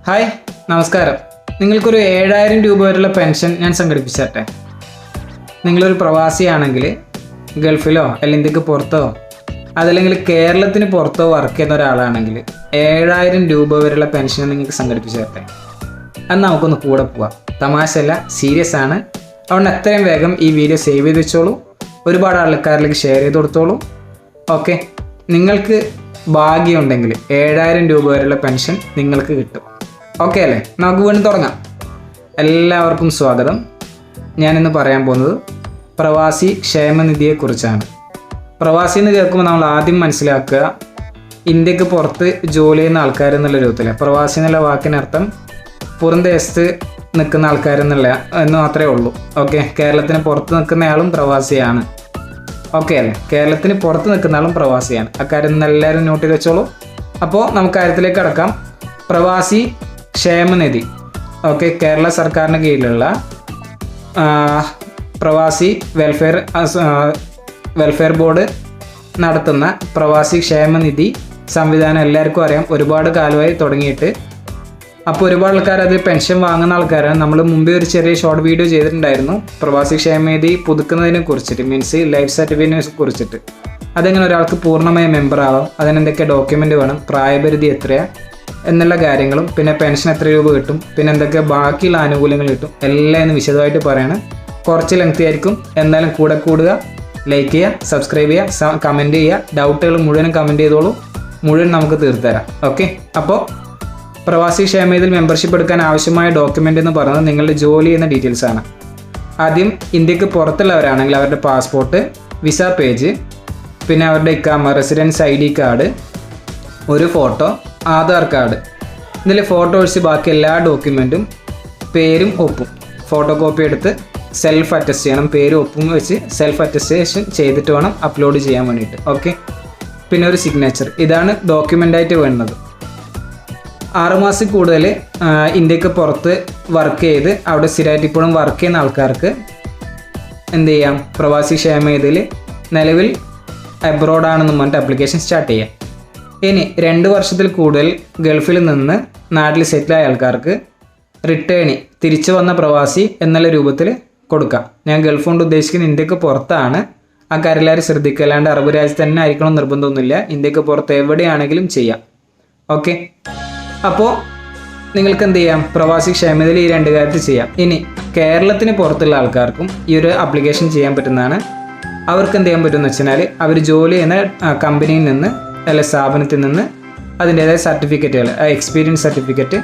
Hi, നമസ്കാരം. നിങ്ങൾക്കൊരു 7,000 രൂപ വരെയുള്ള പെൻഷൻ ഞാൻ സംഘടിപ്പിച്ചട്ടെ. നിങ്ങളൊരു പ്രവാസിയാണെങ്കിൽ ഗൾഫിലോ അല്ലെങ്കിൽ ഇന്ത്യക്ക് പുറത്തോ അതല്ലെങ്കിൽ കേരളത്തിന് പുറത്തോ വർക്ക് ചെയ്യുന്ന ഒരാളാണെങ്കിൽ 7,000 രൂപ വരെയുള്ള പെൻഷൻ നിങ്ങൾക്ക് സംഘടിപ്പിച്ചു തരട്ടെ. അത് നമുക്കൊന്ന് കൂടെ പോവാം. തമാശയല്ല, സീരിയസ് ആണ്. അതുകൊണ്ട് എത്രയും വേഗം ഈ വീഡിയോ സേവ് ചെയ്ത് വെച്ചോളൂ. ഒരുപാട് ആൾക്കാരിലേക്ക് ഷെയർ ചെയ്ത് കൊടുത്തോളൂ. ഓക്കെ, നിങ്ങൾക്ക് ഭാഗ്യമുണ്ടെങ്കിൽ 7,000 രൂപ വരെയുള്ള പെൻഷൻ നിങ്ങൾക്ക് കിട്ടും. ഓക്കെ അല്ലേ? നമുക്ക് വീണ്ടും തുടങ്ങാം. എല്ലാവർക്കും സ്വാഗതം. ഞാനിന്ന് പറയാൻ പോകുന്നത് പ്രവാസി ക്ഷേമനിധിയെക്കുറിച്ചാണ്. പ്രവാസി എന്ന് കേൾക്കുമ്പോൾ നമ്മൾ ആദ്യം മനസ്സിലാക്കുക, ഇന്ത്യക്ക് പുറത്ത് ജോലി ചെയ്യുന്ന ആൾക്കാരെന്നുള്ള രൂപത്തിലാണ്. പ്രവാസി എന്നുള്ള വാക്കിനർത്ഥം പുറംദേശത്ത് നിൽക്കുന്ന ആൾക്കാരെന്നുള്ള എന്ന് മാത്രമേ ഉള്ളൂ. ഓക്കെ, കേരളത്തിന് പുറത്ത് നിൽക്കുന്നയാളും പ്രവാസിയാണ്. ഓക്കെ അല്ലേ? കേരളത്തിന് പുറത്ത് നിൽക്കുന്ന ആളും പ്രവാസിയാണ്. അക്കാര്യം എല്ലാവരും നോട്ട് ചെയ്ത് വെച്ചോളൂ. അപ്പോൾ നമുക്ക് കാര്യത്തിലേക്ക് കടക്കാം. പ്രവാസി ക്ഷേമനിധി, ഓക്കെ, കേരള സർക്കാരിന് കീഴിലുള്ള പ്രവാസി വെൽഫെയർ ബോർഡ് നടത്തുന്ന പ്രവാസി ക്ഷേമനിധി സംവിധാനം എല്ലാവർക്കും അറിയാം. ഒരുപാട് കാലമായി തുടങ്ങിയിട്ട്. അപ്പോൾ ഒരുപാട് ആൾക്കാർ അത് പെൻഷൻ വാങ്ങുന്ന ആൾക്കാരാണ്. നമ്മൾ മുമ്പേ ഒരു ചെറിയ ഷോർട്ട് വീഡിയോ ചെയ്തിട്ടുണ്ടായിരുന്നു പ്രവാസി ക്ഷേമനിധി പുതുക്കുന്നതിനെ കുറിച്ചിട്ട്, മീൻസ് ലൈഫ് സർട്ടിഫിക്കറ്റിനെ കുറിച്ചിട്ട്. അതെങ്ങനെ ഒരാൾക്ക് പൂർണ്ണമായ മെമ്പർ ആവാം, അതിനെന്തൊക്കെ ഡോക്യുമെൻ്റ് വേണം, പ്രായപരിധി എത്രയാണ് എന്നുള്ള കാര്യങ്ങളും, പിന്നെ പെൻഷൻ എത്ര രൂപ കിട്ടും, പിന്നെ എന്തൊക്കെ ബാക്കിയുള്ള ആനുകൂല്യങ്ങൾ കിട്ടും, എല്ലാം ഇന്ന് വിശദമായിട്ട് പറയണം. കുറച്ച് ലെങ്തി ആയിരിക്കും, എന്നാലും കൂടെ കൂടുക. ലൈക്ക് ചെയ്യുക, സബ്സ്ക്രൈബ് ചെയ്യുക, കമൻറ്റ് ചെയ്യുക. ഡൗട്ടുകൾ മുഴുവനും കമൻറ്റ് ചെയ്തോളൂ. മുഴുവൻ നമുക്ക് തീർത്തുതരാം. ഓക്കെ, അപ്പോൾ പ്രവാസി ക്ഷേമനിധിയിൽ മെമ്പർഷിപ്പ് എടുക്കാൻ ആവശ്യമായ ഡോക്യുമെൻ്റ് എന്ന് പറയുന്നത് നിങ്ങളുടെ ജോലി ചെയ്യുന്ന ഡീറ്റെയിൽസ് ആണ്. ആദ്യം ഇന്ത്യക്ക് പുറത്തുള്ളവരാണെങ്കിൽ അവരുടെ പാസ്പോർട്ട്, വിസ പേജ്, പിന്നെ അവരുടെ ഇക്കാമ, റെസിഡൻസ് ID കാർഡ്, ഒരു ഫോട്ടോ, ആധാർ കാർഡ്. ഇതിൽ ഫോട്ടോ ഒഴിച്ച് ബാക്കി എല്ലാ ഡോക്യുമെൻറ്റും പേരും ഒപ്പും ഫോട്ടോ കോപ്പി എടുത്ത് സെൽഫ് അറ്റസ്റ്റ് ചെയ്യണം. പേരും ഒപ്പും വെച്ച് സെൽഫ് അറ്റസ്റ്റേഷൻ ചെയ്തിട്ട് വേണം അപ്ലോഡ് ചെയ്യാൻ വേണ്ടിയിട്ട്. ഓക്കെ, പിന്നെ ഒരു സിഗ്നേച്ചർ. ഇതാണ് ഡോക്യുമെൻ്റായിട്ട് വേണ്ടത്. 6 മാസത്തിൽ കൂടുതൽ ഇന്ത്യക്ക് പുറത്ത് വർക്ക് ചെയ്ത് അവിടെ സ്ഥിരമായിട്ട് ഇപ്പോഴും വർക്ക് ചെയ്യുന്ന ആൾക്കാർക്ക് എന്ത് ചെയ്യാം? പ്രവാസി ക്ഷേമനിധിയിൽ നിലവിൽ അബ്രോഡാണെന്ന് പറഞ്ഞിട്ട് ആപ്ലിക്കേഷൻ സ്റ്റാർട്ട് ചെയ്യാം. ഇനി 2 വർഷത്തിൽ കൂടുതൽ ഗൾഫിൽ നിന്ന് നാട്ടിൽ സെറ്റിലായ ആൾക്കാർക്ക് റിട്ടേണി, തിരിച്ചു വന്ന പ്രവാസി എന്നുള്ള രൂപത്തിൽ കൊടുക്കാം. ഞാൻ ഗൾഫ് കൊണ്ട് ഉദ്ദേശിക്കുന്നത് ഇന്ത്യക്ക് പുറത്താണ്. ആ കാര്യം എല്ലാവരും ശ്രദ്ധിക്കുക. അല്ലാണ്ട് അറബ് രാജ്യത്ത് തന്നെ ആയിരിക്കണം നിർബന്ധമൊന്നുമില്ല. ഇന്ത്യക്ക് പുറത്ത് എവിടെയാണെങ്കിലും ചെയ്യാം. ഓക്കെ, അപ്പോൾ നിങ്ങൾക്ക് എന്ത് ചെയ്യാം? പ്രവാസി ക്ഷേമനിധിയിൽ ഈ 2 കാര്യത്തിൽ ചെയ്യാം. ഇനി കേരളത്തിന് പുറത്തുള്ള ആൾക്കാർക്കും ഈ ഒരു ആപ്ലിക്കേഷൻ ചെയ്യാൻ പറ്റുന്നതാണ്. അവർക്ക് എന്ത് ചെയ്യാൻ പറ്റുമെന്ന് വെച്ചാൽ അവർ ജോലി ചെയ്യുന്ന കമ്പനിയിൽ നിന്ന് അല്ലെ സ്ഥാപനത്തിൽ നിന്ന് അതിൻ്റേതായ സർട്ടിഫിക്കറ്റുകൾ, എക്സ്പീരിയൻസ് സർട്ടിഫിക്കറ്റ്,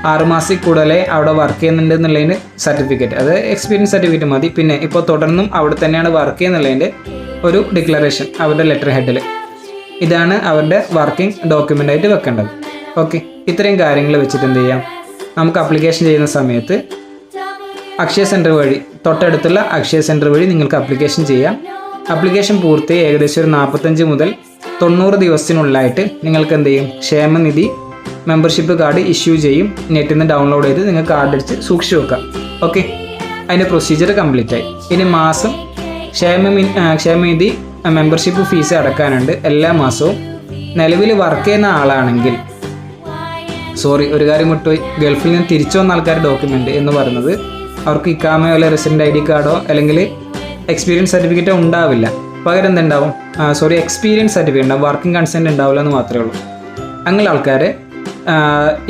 6 മാസത്തിൽ കൂടുതലേ അവിടെ വർക്ക് ചെയ്യുന്നുണ്ട് എന്നുള്ളതിന് സർട്ടിഫിക്കറ്റ്, അത് എക്സ്പീരിയൻസ് സർട്ടിഫിക്കറ്റ് മതി. പിന്നെ ഇപ്പോൾ തുടർന്നും അവിടെ തന്നെയാണ് വർക്ക് ചെയ്യുന്നുള്ളതിൻ്റെ ഒരു ഡിക്ലറേഷൻ അവരുടെ ലെറ്റർ ഹെഡിൽ. ഇതാണ് അവരുടെ വർക്കിംഗ് ഡോക്യുമെൻ്റായിട്ട് വെക്കേണ്ടത്. ഓക്കെ, ഇത്രയും കാര്യങ്ങൾ വെച്ചിട്ട് എന്ത് ചെയ്യാം? നമുക്ക് ആപ്ലിക്കേഷൻ ചെയ്യുന്ന സമയത്ത് അക്ഷയ സെൻറ്റർ വഴി, തൊട്ടടുത്തുള്ള അക്ഷയ സെൻറ്റർ വഴി നിങ്ങൾക്ക് ആപ്ലിക്കേഷൻ ചെയ്യാം. ആപ്ലിക്കേഷൻ പൂർത്തിയായി ഏകദേശം ഒരു 45 മുതൽ 90 ദിവസത്തിനുള്ളിലായിട്ട് നിങ്ങൾക്ക് എന്ത് ചെയ്യും? ക്ഷേമനിധി മെമ്പർഷിപ്പ് കാർഡ് ഇഷ്യൂ ചെയ്യും. നെറ്റിൽ നിന്ന് ഡൗൺലോഡ് ചെയ്ത് നിങ്ങൾ കാർഡ് അടിച്ച് സൂക്ഷിച്ചു വെക്കാം. ഓക്കെ, അതിൻ്റെ പ്രൊസീജിയർ കംപ്ലീറ്റ് ആയി. ഇനി മാസം ക്ഷേമനിധി മെമ്പർഷിപ്പ് ഫീസ് അടക്കാനുണ്ട് എല്ലാ മാസവും. നിലവിൽ വർക്ക് ചെയ്യുന്ന ആളാണെങ്കിൽ, ഒരു കാര്യം വിട്ടുപോയി, ഗൾഫിൽ നിന്ന് തിരിച്ചു വന്ന ആൾക്കാരുടെ ഡോക്യുമെൻ്റ് എന്ന് പറയുന്നത് അവർക്ക് ഇക്കാമയോ അല്ലെങ്കിൽ റെസിഡൻറ്റ് ID കാർഡോ അല്ലെങ്കിൽ എക്സ്പീരിയൻസ് സർട്ടിഫിക്കറ്റോ ഉണ്ടാവില്ല. പകരം എന്തുണ്ടാവും? എക്സ്പീരിയൻസ് സർട്ടിഫിക്കറ്റ് ഉണ്ടാവും, വർക്കിംഗ് കൺസെൻറ്റ് ഉണ്ടാവില്ല എന്ന് മാത്രമേ ഉള്ളൂ. അങ്ങനെ ആൾക്കാർ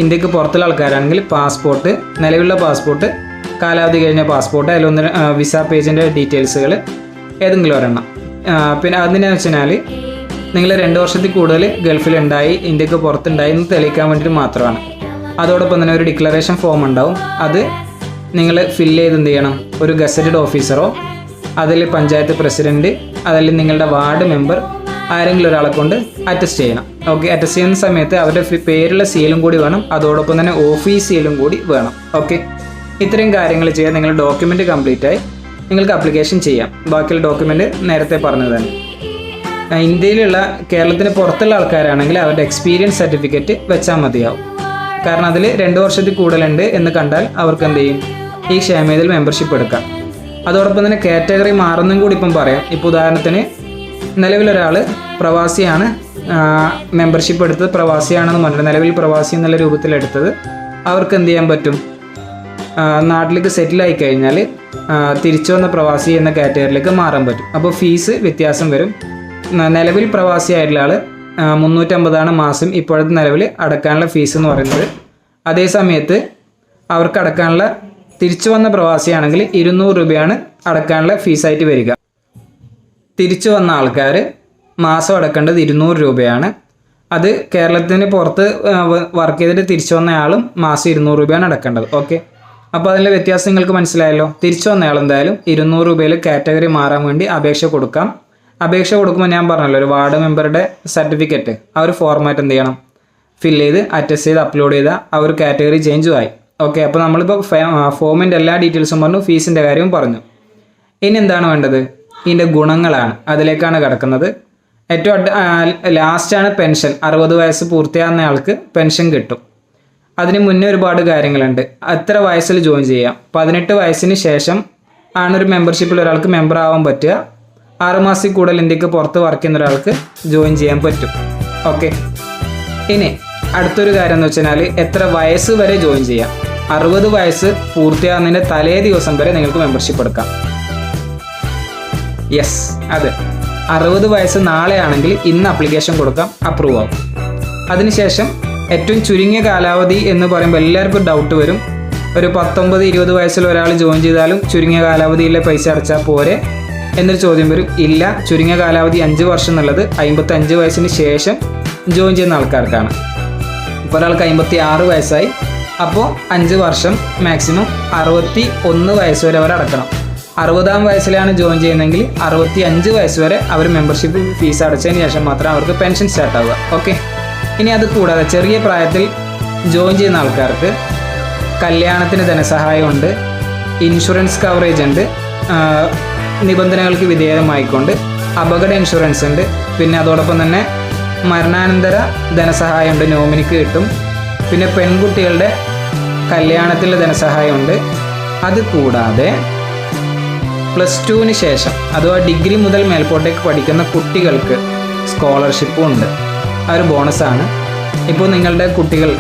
ഇന്ത്യക്ക് പുറത്തുള്ള ആൾക്കാരാണെങ്കിൽ പാസ്പോർട്ട്, നിലവിലുള്ള പാസ്പോർട്ട്, കാലാവധി കഴിഞ്ഞ പാസ്പോർട്ട്, അതിലൊന്ന് വിസ പേജിൻ്റെ ഡീറ്റെയിൽസുകൾ ഏതെങ്കിലും ഒരെണ്ണം. പിന്നെ അതിനെന്ന് വെച്ചാൽ നിങ്ങൾ 2 വർഷത്തിൽ കൂടുതൽ ഗൾഫിലുണ്ടായി, ഇന്ത്യക്ക് പുറത്തുണ്ടായി എന്ന് തെളിയിക്കാൻ വേണ്ടിയിട്ട് മാത്രമാണ്. അതോടൊപ്പം തന്നെ ഒരു ഡിക്ലറേഷൻ ഫോം ഉണ്ടാവും. അത് നിങ്ങൾ ഫില്ല് ചെയ്ത് എന്ത് ചെയ്യണം? ഒരു ഗസറ്റഡ് ഓഫീസറോ അതിൽ പഞ്ചായത്ത് പ്രസിഡൻറ്റ്, അതിൽ നിങ്ങളുടെ വാർഡ് മെമ്പർ, ആരെങ്കിലും ഒരാളെ കൊണ്ട് അറ്റസ്റ്റ് ചെയ്യണം. ഓക്കെ, അറ്റസ്റ്റ് ചെയ്യുന്ന സമയത്ത് അവരുടെ പേരുള്ള സീലും കൂടി വേണം. അതോടൊപ്പം തന്നെ ഓഫീസ് സീലും കൂടി വേണം. ഓക്കെ, ഇത്രയും കാര്യങ്ങൾ ചെയ്യാൻ നിങ്ങൾ ഡോക്യുമെൻ്റ് കംപ്ലീറ്റ് ആയി നിങ്ങൾക്ക് ആപ്ലിക്കേഷൻ ചെയ്യാം. ബാക്കിയുള്ള ഡോക്യുമെൻ്റ് നേരത്തെ പറഞ്ഞത് തന്നെ. ഇന്ത്യയിലുള്ള, കേരളത്തിന് പുറത്തുള്ള ആൾക്കാരാണെങ്കിൽ അവരുടെ എക്സ്പീരിയൻസ് സർട്ടിഫിക്കറ്റ് വെച്ചാൽ മതിയാവും. കാരണം അതിൽ 2 വർഷത്തിൽ കൂടുതലുണ്ട് എന്ന് കണ്ടാൽ അവർക്ക് എന്ത് ചെയ്യും? ഈ ക്ഷേമനിധിയിൽ മെമ്പർഷിപ്പ് എടുക്കാം. അതോടൊപ്പം തന്നെ കാറ്റഗറി മാറുന്നതും കൂടി ഇപ്പം പറയാം. ഇപ്പോൾ ഉദാഹരണത്തിന് നിലവിലൊരാൾ പ്രവാസിയാണ്, മെമ്പർഷിപ്പ് എടുത്തത് പ്രവാസിയാണെന്ന് പറഞ്ഞിട്ട് നിലവിൽ പ്രവാസി എന്നുള്ള രൂപത്തിലെടുത്തത്. അവർക്ക് എന്ത് ചെയ്യാൻ പറ്റും? നാട്ടിലേക്ക് സെറ്റിലായി കഴിഞ്ഞാൽ തിരിച്ചു വന്ന പ്രവാസി എന്ന കാറ്റഗറിയിലേക്ക് മാറാൻ പറ്റും. അപ്പോൾ ഫീസ് വ്യത്യാസം വരും. നിലവിൽ പ്രവാസിയായിട്ടുള്ള ആൾ 350 മാസം ഇപ്പോഴത്തെ നിലവിൽ അടക്കാനുള്ള ഫീസ് എന്ന് പറയുന്നത്. അതേ സമയത്ത് അവർക്ക് അടക്കാനുള്ള തിരിച്ചു വന്ന പ്രവാസിയാണെങ്കിൽ 200 രൂപയാണ് അടക്കാനുള്ള ഫീസായിട്ട് വരിക. തിരിച്ചു വന്ന ആൾക്കാർ മാസം അടക്കേണ്ടത് 200 രൂപയാണ്. അത് കേരളത്തിന് പുറത്ത് വർക്ക് ചെയ്തിട്ട് തിരിച്ചു വന്നയാളും മാസം 200 രൂപയാണ് അടക്കേണ്ടത്. ഓക്കെ, അപ്പോൾ അതിൻ്റെ വ്യത്യാസം നിങ്ങൾക്ക് മനസ്സിലായല്ലോ. തിരിച്ചു വന്നയാൾ എന്തായാലും 200 രൂപയിൽ കാറ്റഗറി മാറാൻ വേണ്ടി അപേക്ഷ കൊടുക്കാം. അപേക്ഷ കൊടുക്കുമ്പോൾ ഞാൻ പറഞ്ഞല്ലോ, ഒരു വാർഡ് മെമ്പറുടെ സർട്ടിഫിക്കറ്റ് ആ ഒരു ഫോർമാറ്റ് എന്ത് ചെയ്യണം? ഫില്ല് ചെയ്ത് അറ്റസ്റ്റ് ചെയ്ത് അപ്ലോഡ് ചെയ്താൽ ആ ഒരു കാറ്റഗറി ചേഞ്ചും ആയി. ഓക്കെ, അപ്പോൾ നമ്മളിപ്പോൾ ഫോമിൻ്റെ എല്ലാ ഡീറ്റെയിൽസും പറഞ്ഞു, ഫീസിൻ്റെ കാര്യവും പറഞ്ഞു. ഇനി എന്താണ് വേണ്ടത്? ഇതിൻ്റെ ഗുണങ്ങളാണ്, അതിലേക്കാണ് കിടക്കുന്നത്. ഏറ്റവും ലാസ്റ്റാണ് പെൻഷൻ. 60 വയസ്സ് പൂർത്തിയാകുന്ന ആൾക്ക് പെൻഷൻ കിട്ടും. അതിന് മുന്നേ ഒരുപാട് കാര്യങ്ങളുണ്ട്. എത്ര വയസ്സിൽ ജോയിൻ ചെയ്യാം? 18 വയസ്സിന് ശേഷം ആണ് ഒരു മെമ്പർഷിപ്പിൽ ഒരാൾക്ക് മെമ്പർ ആവാൻ പറ്റുക. 6 മാസത്തിൽ കൂടുതൽ ഇന്ത്യക്ക് പുറത്ത് വർക്ക് ചെയ്യുന്ന ഒരാൾക്ക് ജോയിൻ ചെയ്യാൻ പറ്റും. ഓക്കെ, ഇനി അടുത്തൊരു കാര്യം എന്ന് വെച്ചാൽ എത്ര വയസ്സ് വരെ ജോയിൻ ചെയ്യാം? 60 വയസ്സ് പൂർത്തിയാകുന്നതിൻ്റെ തലേ ദിവസം വരെ നിങ്ങൾക്ക് മെമ്പർഷിപ്പ് എടുക്കാം. യെസ്, അതെ, 60 വയസ്സ് നാളെ ആണെങ്കിൽ ഇന്ന് ആപ്ലിക്കേഷൻ കൊടുക്കാം, അപ്രൂവ് ആവും. അതിനുശേഷം ഏറ്റവും ചുരുങ്ങിയ കാലാവധി എന്ന് പറയുമ്പോൾ എല്ലാവർക്കും ഡൗട്ട് വരും. ഒരു 19-20 വയസ്സിൽ ഒരാൾ ജോയിൻ ചെയ്താലും ചുരുങ്ങിയ കാലാവധിയിലെ പൈസ അടച്ചാൽ പോരെ എന്നൊരു ചോദ്യം വരും. ഇല്ല, ചുരുങ്ങിയ കാലാവധി 5 വർഷം എന്നുള്ളത് 55 വയസ്സിന് ശേഷം ജോയിൻ ചെയ്യുന്ന ആൾക്കാർക്കാണ്. ഇപ്പോൾ ഒരാൾക്ക് 56 വയസ്സായി, അപ്പോൾ 5 വർഷം മാക്സിമം 61 വയസ്സ് വരെ അവർ അടക്കണം. 60-ാം വയസ്സിലാണ് ജോയിൻ ചെയ്യുന്നതെങ്കിൽ 65 വയസ്സ് വരെ അവർ മെമ്പർഷിപ്പ് ഫീസ് അടച്ചതിന് ശേഷം മാത്രം അവർക്ക് പെൻഷൻ സ്റ്റാർട്ട് ആവുക. ഓക്കെ, ഇനി അത് കൂടാതെ ചെറിയ പ്രായത്തിൽ ജോയിൻ ചെയ്യുന്ന ആൾക്കാർക്ക് കല്യാണത്തിന് ധനസഹായമുണ്ട്, ഇൻഷുറൻസ് കവറേജ് ഉണ്ട്, നിബന്ധനകൾക്ക് വിധേയമായിക്കൊണ്ട് അപകട ഇൻഷുറൻസ് ഉണ്ട്. പിന്നെ അതോടൊപ്പം തന്നെ മരണാനന്തര ധനസഹായമുണ്ട്, നോമിനിക്ക് കിട്ടും. പിന്നെ പെൺകുട്ടികളുടെ കല്യാണത്തിൻ്റെ ധനസഹായമുണ്ട്. അത് കൂടാതെ +2-ന് ശേഷം അഥവാ ഡിഗ്രി മുതൽ മേൽപോട്ടേക്ക് പഠിക്കുന്ന കുട്ടികൾക്ക് സ്കോളർഷിപ്പും ഉണ്ട്. ആ ഒരു ബോണസാണ്. ഇപ്പോൾ നിങ്ങളുടെ കുട്ടികൾ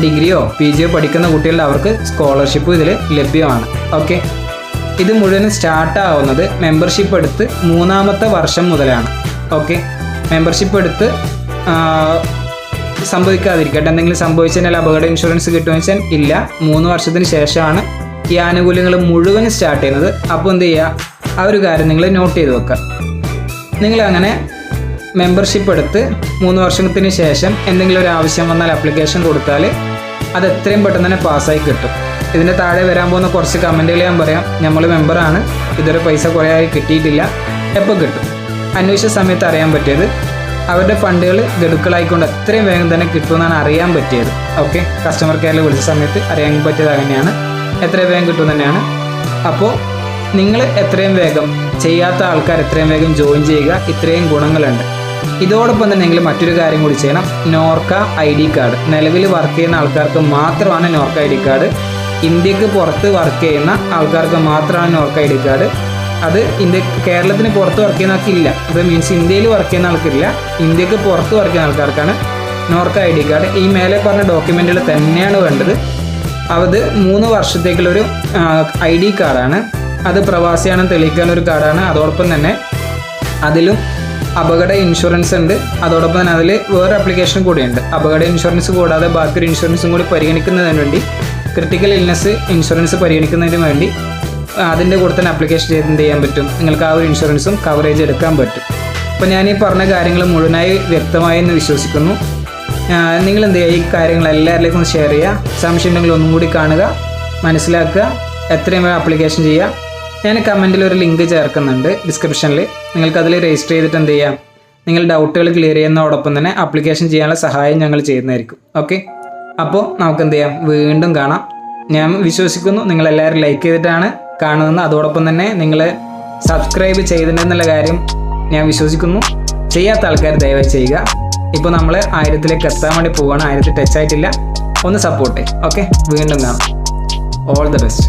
ഡിഗ്രിയോ PGയോ പഠിക്കുന്ന കുട്ടികളുടെ അവർക്ക് സ്കോളർഷിപ്പ് ഇതിൽ ലഭ്യമാണ്. ഓക്കെ, ഇത് മുഴുവനും സ്റ്റാർട്ടാവുന്നത് മെമ്പർഷിപ്പ് എടുത്ത് 3-ാമത്തെ വർഷം മുതലാണ്. ഓക്കെ, മെമ്പർഷിപ്പ് എടുത്ത് സംഭവിക്കാതിരിക്കട്ടെ, എന്തെങ്കിലും സംഭവിച്ചാൽ അപകട ഇൻഷുറൻസ് കിട്ടുമെന്ന് വെച്ചാൽ ഇല്ല, 3 വർഷത്തിന് ശേഷമാണ് ഈ ആനുകൂല്യങ്ങൾ മുഴുവനും സ്റ്റാർട്ട് ചെയ്യുന്നത്. അപ്പോൾ എന്ത് ചെയ്യുക? ആ ഒരു കാര്യം നിങ്ങൾ നോട്ട് ചെയ്ത് വെക്കുക. നിങ്ങളങ്ങനെ മെമ്പർഷിപ്പ് എടുത്ത് 3 വർഷത്തിന് ശേഷം എന്തെങ്കിലും ഒരു ആവശ്യം വന്നാൽ ആപ്ലിക്കേഷൻ കൊടുത്താൽ അത് എത്രയും പെട്ടെന്ന് തന്നെ പാസ്സായി കിട്ടും. ഇതിൻ്റെ താഴെ വരാൻ പോകുന്ന കുറച്ച് കമൻറ്റുകൾ ഞാൻ പറയാം. നമ്മൾ മെമ്പറാണ്, ഇതൊരു പൈസ കുറേ ആയി കിട്ടിയിട്ടില്ല, എപ്പോൾ കിട്ടും? അന്വേഷിച്ച സമയത്ത് അറിയാൻ പറ്റിയത് അവരുടെ ഫണ്ടുകൾ ഗഡുക്കളായിക്കൊണ്ട് എത്രയും വേഗം തന്നെ കിട്ടുമെന്നാണ് അറിയാൻ പറ്റിയത്. ഓക്കെ, കസ്റ്റമർ കെയറിൽ വിളിച്ച സമയത്ത് അറിയാൻ പറ്റിയത് അങ്ങനെയാണ്, എത്രയും വേഗം കിട്ടും തന്നെയാണ്. അപ്പോൾ നിങ്ങൾ എത്രയും വേഗം, ചെയ്യാത്ത ആൾക്കാർ എത്രയും വേഗം ജോയിൻ ചെയ്യുക. ഇത്രയും ഗുണങ്ങളുണ്ട്. ഇതോടൊപ്പം തന്നെ നിങ്ങൾ മറ്റൊരു കാര്യം കൂടി ചെയ്യണം. Norka ID card. നിലവിൽ വർക്ക് ചെയ്യുന്ന ആൾക്കാർക്ക് മാത്രമാണ് നോർക്ക ID കാർഡ്. ഇന്ത്യക്ക് പുറത്ത് വർക്ക് ചെയ്യുന്ന ആൾക്കാർക്ക് മാത്രമാണ് നോർക്ക ID കാർഡ്. അത് കേരളത്തിന് പുറത്ത് വർക്ക് ചെയ്യുന്ന ആൾക്കില്ല. അത് മീൻസ് ഇന്ത്യയിൽ വർക്ക് ചെയ്യുന്ന ആൾക്കില്ല, ഇന്ത്യക്ക് പുറത്ത് വർക്ക് ചെയ്യുന്ന ആൾക്കാർക്കാണ് നോർക്ക ID കാർഡ്. ഈ മേലെ പറഞ്ഞ ഡോക്യുമെൻറ്റുകൾ തന്നെയാണ് വേണ്ടത്. അത് 3 വർഷത്തേക്കുള്ളൊരു ID കാർഡാണ്. അത് പ്രവാസിയാണെന്ന് തെളിയിക്കാനൊരു കാർഡാണ്. അതോടൊപ്പം തന്നെ അതിലും അപകട ഇൻഷുറൻസ് ഉണ്ട്. അതോടൊപ്പം തന്നെ അതിൽ വേറെ ആപ്ലിക്കേഷൻ കൂടിയുണ്ട്. അപകട ഇൻഷുറൻസ് കൂടാതെ ബാക്കി ഇൻഷുറൻസും കൂടി പരിഗണിക്കുന്നതിന് വേണ്ടി, ക്രിട്ടിക്കൽ ഇൽനെസ് ഇൻഷുറൻസ് പരിഗണിക്കുന്നതിന് വേണ്ടി അതിൻ്റെ കൂടെ തന്നെ ആപ്ലിക്കേഷൻ ചെയ്ത് എന്ത് ചെയ്യാൻ പറ്റും? നിങ്ങൾക്ക് ആ ഒരു ഇൻഷുറൻസും കവറേജ് എടുക്കാൻ പറ്റും. അപ്പോൾ ഞാൻ ഈ പറഞ്ഞ കാര്യങ്ങൾ മുഴുവനായി വ്യക്തമായി എന്ന് വിശ്വസിക്കുന്നു. നിങ്ങൾ എന്ത് ചെയ്യുക? ഈ കാര്യങ്ങൾ എല്ലാവരിലേക്കും ഷെയർ ചെയ്യുക. സംശയം ഉണ്ടെങ്കിൽ ഒന്നും കൂടി കാണുക, മനസ്സിലാക്കുക, എത്രയും വേഗം ആപ്ലിക്കേഷൻ ചെയ്യുക. ഞാൻ കമൻറ്റിൽ ഒരു ലിങ്ക് ചേർക്കുന്നുണ്ട് ഡിസ്ക്രിപ്ഷനിൽ. നിങ്ങൾക്കതിൽ രജിസ്റ്റർ ചെയ്തിട്ട് എന്ത് ചെയ്യാം? നിങ്ങൾ ഡൗട്ടുകൾ ക്ലിയർ ചെയ്യുന്നതോടൊപ്പം തന്നെ ആപ്ലിക്കേഷൻ ചെയ്യാനുള്ള സഹായം ഞങ്ങൾ ചെയ്യുന്നതായിരിക്കും. ഓക്കെ, അപ്പോൾ നമുക്ക് എന്ത് ചെയ്യാം? വീണ്ടും കാണാം. ഞാൻ വിശ്വസിക്കുന്നു നിങ്ങളെല്ലാവരും ലൈക്ക് ചെയ്തിട്ടാണ് കാണുന്നത്. അതോടൊപ്പം തന്നെ നിങ്ങൾ സബ്സ്ക്രൈബ് ചെയ്തിട്ടുണ്ടെന്നുള്ള കാര്യം ഞാൻ വിശ്വസിക്കുന്നു. ചെയ്യാത്ത ആൾക്കാർ ദയവായി ചെയ്യുക. ഇപ്പോൾ നമ്മൾ 1000-ലേക്ക് എത്താൻ വേണ്ടി പോവുകയാണ്. 1000 ടച്ച് ആയിട്ടില്ല, ഒന്ന് സപ്പോർട്ട് ചെയ്യും. ഓക്കെ, വീണ്ടും കാണാം. All the best.